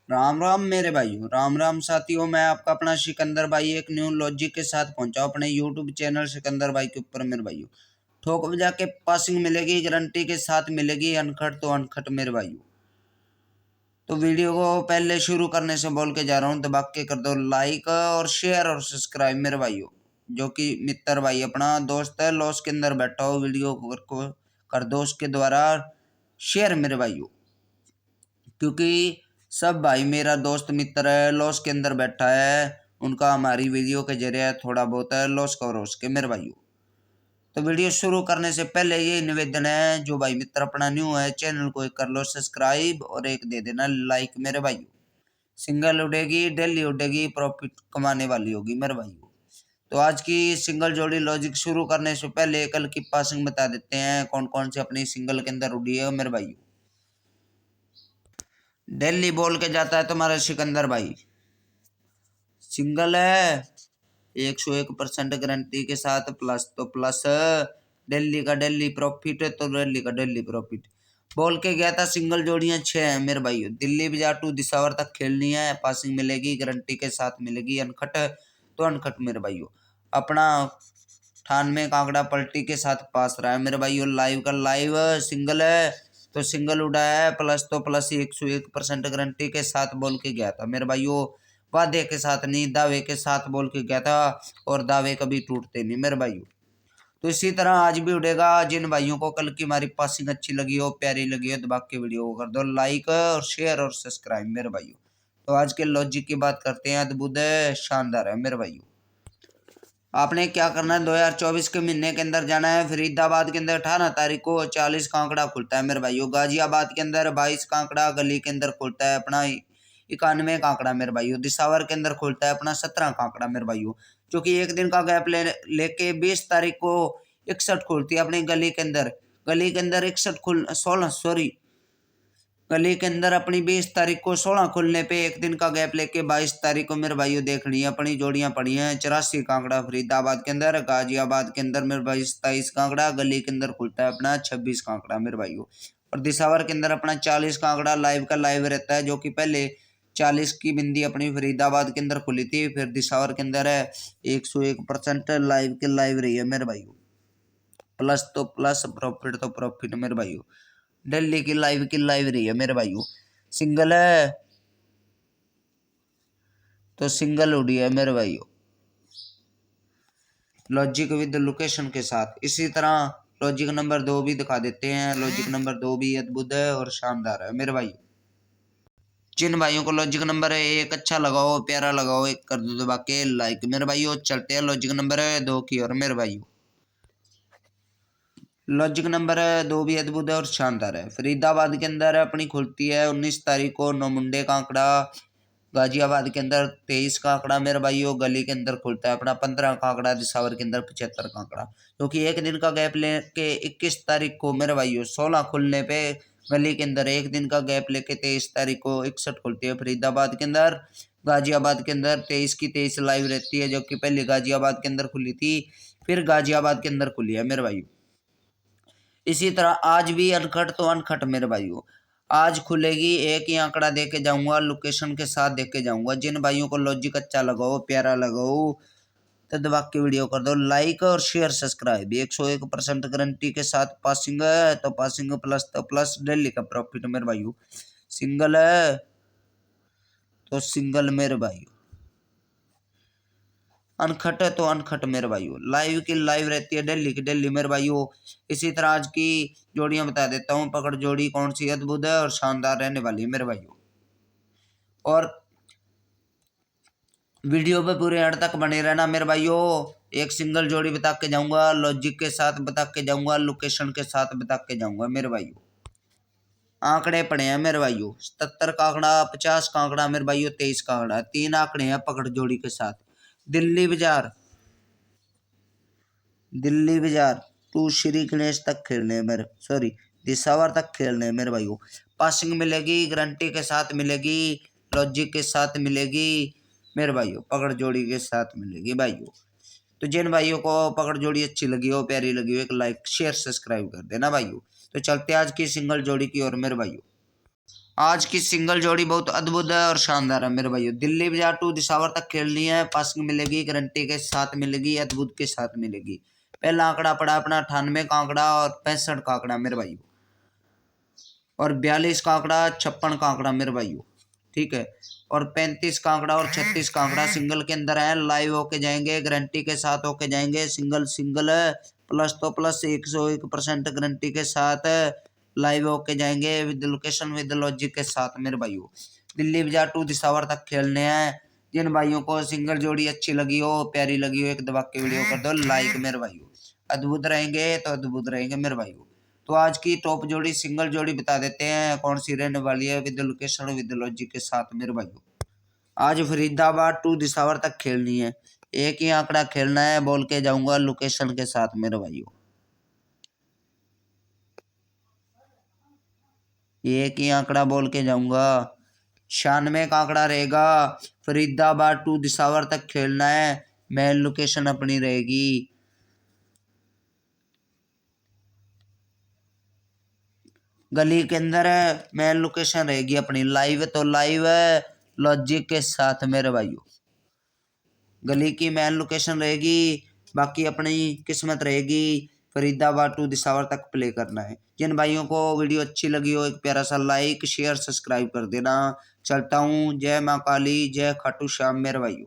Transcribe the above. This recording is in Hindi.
राम राम मेरे भाइयों, राम राम साथियों। मैं आपका अपना सिकंदर भाई एक न्यू लॉजिक के साथ पहुंचा अपने यूट्यूब चैनल सिकंदर भाई के ऊपर। मेरे भाइयों, ठोक बजा के पासिंग मिलेगी, गारंटी के साथ मिलेगी, अनखट तो अनखट मेरे भाइयों। तो वीडियो को पहले शुरू करने से बोल के जा रहा हूँ, दबा के कर दो लाइक और शेयर और सब्सक्राइब मेरे भाइयों। जो कि मित्र भाई अपना दोस्त है, लॉस के अंदर बैठा हो, वीडियो को कर दो उसके द्वारा शेयर मेरे भाइयों। क्योंकि सब भाई मेरा दोस्त मित्र है, लॉस के अंदर बैठा है, उनका हमारी वीडियो के जरिए थोड़ा बहुत है लॉस कवर हो सके मेरे भाइयों। तो वीडियो शुरू करने से पहले ये निवेदन है, जो भाई मित्र अपना न्यू है चैनल को एक कर लो सब्सक्राइब और एक दे देना लाइक मेरे भाइयों। सिंगल उड़ेगी, डेली उड़ेगी, प्रॉफिट कमाने वाली होगी मेरे भाइयों। तो आज की सिंगल जोड़ी लॉजिक शुरू करने से पहले कल की पासिंग बता देते हैं, कौन कौन सी अपनी सिंगल के अंदर उड़ी है मेरे भाइयों। दिल्ली बोल के जाता है तुम्हारा सिकंदर भाई, सिंगल है 101% गारंटी के साथ, प्लस तो प्लस। दिल्ली का दिल्ली प्रॉफिट है तो दिल्ली का दिल्ली प्रॉफिट बोल के गया था। सिंगल जोड़ियां 6 है मेरे भाइयों। दिल्ली बाजार टू दिसावर तक खेलनी है, पासिंग मिलेगी, गारंटी के साथ मिलेगी, अनखट तो अनखट मेरे भाइयों। अपना 98 कांकड़ा पलटी के साथ पास रहा है मेरे भाइयों। लाइव का लाइव सिंगल है तो सिंगल उड़ा है, प्लस तो प्लस 101% गारंटी के साथ बोल के गया था मेरे भाइयों। वादे के साथ नहीं, दावे के साथ बोल के गया था, और दावे कभी टूटते नहीं मेरे भाइयों। तो इसी तरह आज भी उड़ेगा। जिन भाइयों को कल की हमारी पासिंग अच्छी लगी हो, प्यारी लगी हो, दबा के वीडियो को कर दो लाइक और शेयर और सब्सक्राइब मेरे भाइयों। तो आज के लॉजिक की बात करते हैं, अद्भुत है, शानदार है मेरे भाइयों। आपने क्या करना है, 2024 के महीने के अंदर जाना है। फरीदाबाद के अंदर 18 तारीख को 40 कांकड़ा खुलता है मेरे भाइयों। गाजियाबाद के अंदर 22 कांकड़ा गली के अंदर खुलता है अपना 91 कांकड़ा मेरे भाइयों। दिसावर के अंदर खुलता है अपना 17 कांकड़ा मेरे भाइयों। जो कि एक दिन का गैप लेके 20 तारीख को 61 खुलती है अपनी गली के अंदर। गली के अंदर 61 खुल 16 सॉरी गली के अंदर अपनी 20 तारीख को 16 खुलने पे एक दिन का गैप लेके 22 तारीख को मेरे भाइयों देखनी है। अपनी जोड़ियां पड़ी हैं 84 कांकड़ा फरीदाबाद के अंदर। गाजियाबाद के अंदर मेरे भाई 27 कांकड़ा, गली के अंदर खुलता है अपना 26 कांकड़ा मेरे भाइयों। और दिसावर के अंदर अपना 40 कांकड़ा लाइव का लाइव रहता है। जो कि पहले 40 की बिंदी अपनी फरीदाबाद के अंदर खुली थी, फिर दिसावर के अंदर है 101% लाइव के लाइव रही है मेरे भाइयों। प्लस तो प्लस, प्रॉफिट तो प्रॉफिट मेरे भाइयों। दिल्ली की लाइव रही है मेरे भाइयों। सिंगल है तो सिंगल उड़ी है मेरे भाइयों, लॉजिक विद लोकेशन के साथ। इसी तरह लॉजिक नंबर 2 भी दिखा देते हैं। लॉजिक नंबर 2 भी अद्भुत है और शानदार है मेरे भाइयों। जिन भाइयों को लॉजिक नंबर है एक अच्छा लगाओ, प्यारा लगाओ, एक कर दो दबा के लाइक मेरे भाइयों। चलते हैं लॉजिक नंबर 2 की और मेरे भाइयों। लॉजिक नंबर 2 भी अद्भुत है और शानदार है। फरीदाबाद के अंदर अपनी खुलती है 19 तारीख को नौमुंडे का आंकड़ा। गाजियाबाद के अंदर 23 का आंकड़ा मेरे भाइयों। गली के अंदर खुलता है अपना 15 का आंकड़ा। दिसावर के अंदर 75 का आंकड़ा। क्योंकि एक दिन का गैप लेके 21 तारीख को मेरे भाइयों 16 खुलने पे गली के अंदर एक दिन का गैप लेके 23 तारीख को 61 खुलती है फरीदाबाद के अंदर। गाजियाबाद के अंदर 23 की 23 लाइव रहती है। जो कि पहले गाजियाबाद के अंदर खुली थी, फिर गाजियाबाद के अंदर खुली है मेरे भाइयों। इसी तरह आज भी अनखट तो अनखट मेरे भाइयों। आज खुलेगी, एक ही आंकड़ा देके जाऊंगा, लोकेशन के साथ देके जाऊंगा। जिन भाइयों को लॉजिक अच्छा लगाओ, प्यारा लगाओ, तो दबा के वीडियो कर दो लाइक और शेयर सब्सक्राइब। 101% गारंटी के साथ पासिंग है तो पासिंग, प्लस तो प्लस, डेली का प्रॉफिट मेरे भाइयों। सिंगल है तो सिंगल मेरे भाइयों, अनखट है तो अनखट मेरे भाइयों। लाइव की लाइव रहती है, दिल्ली की दिल्ली मेरे भाइयों। इसी तरह आज की जोड़ियां बता देता हूँ। पकड़ जोड़ी कौन सी अद्भुत है और शानदार रहने वाली है मेरे भाइयों। और वीडियो पे पूरे एंड तक बने रहना मेरे भाइयों। एक सिंगल जोड़ी बता के जाऊंगा, लॉजिक के साथ बता के जाऊंगा, लोकेशन के साथ बता के जाऊंगा मेरे भाइयों। आंकड़े पड़े हैं मेरे भाइयों, 77 का आंकड़ा, 50 का आंकड़ा मेरे भाइयों, 23 का आंकड़ा, 3 आंकड़े हैं पकड़ जोड़ी के साथ। दिल्ली बाजार, दिल्ली बाजार टू श्री गणेश तक खेलने हैं मेरे, सॉरी दिसावर तक खेलने हैं मेरे भाइयों। पासिंग मिलेगी, गारंटी के साथ मिलेगी, लॉजिक के साथ मिलेगी मेरे भाइयों, पकड़ जोड़ी के साथ मिलेगी भाइयों। तो जिन भाइयों को पकड़ जोड़ी अच्छी लगी हो, प्यारी लगी हो, एक लाइक शेयर सब्सक्राइब कर देना भाइयों। तो चलते आज की सिंगल जोड़ी की ओर मेरे भाइयों। आज की सिंगल जोड़ी बहुत अद्भुत है और शानदार है मेरे भाइयों। दिल्ली बाजार टू दिसावर तक खेलनी है, पासिंग मिलेगी, गारंटी के साथ मिलेगी, अद्भुत के साथ मिलेगी। पहला आंकड़ा पड़ा अपना 98 का आंकड़ा और 65 का आंकड़ा मेरे भाइयों, और 42 का आंकड़ा, 56 का आंकड़ा मेरे भाइयों, ठीक है, और 35 का आंकड़ा और 36 का आंकड़ा सिंगल के अंदर है। लाइव होके जाएंगे, गारंटी के साथ होके जाएंगे। सिंगल सिंगल है, प्लस तो प्लस 101% गारंटी के साथ लाइव होके जाएंगे, विद लोकेशन विद लॉजिक के साथ मेरे भाइयों। दिल्ली बाजार टू दिसावर तक खेलने हैं। जिन भाइयों को सिंगल जोड़ी अच्छी लगी हो, प्यारी लगी हो, एक दबा के वीडियो कर दो लाइक मेरे भाइयों। अद्भुत रहेंगे तो अद्भुत रहेंगे मेरे भाइयों। तो आज की टॉप जोड़ी सिंगल जोड़ी बता देते हैं कौन सी रहने वाली है, विद लोकेशन विद लॉजिक के साथ मेरे भाइयों। आज फरीदाबाद टू दिसावर तक खेलनी है, एक ही आंकड़ा खेलना है, बोल के जाऊंगा लोकेशन के साथ मेरे भाइयों। एक ही आंकड़ा बोल के जाऊंगा, 96 का आंकड़ा रहेगा। फरीदाबाद टू दिसावर तक खेलना है, मेन लोकेशन अपनी रहेगी। गली के अंदर है, मेन लोकेशन रहेगी अपनी। लाइव तो लाइव है, लॉजिक के साथ मेरे भाइयों। गली की मेन लोकेशन रहेगी, बाकी अपनी किस्मत रहेगी। फरीदाबाद टू दिसावर तक प्ले करना है। जिन भाइयों को वीडियो अच्छी लगी हो, एक प्यारा सा लाइक शेयर सब्सक्राइब कर देना। चलता हूँ, जय माँ काली, जय खाटू श्याम मेरे भाइयों।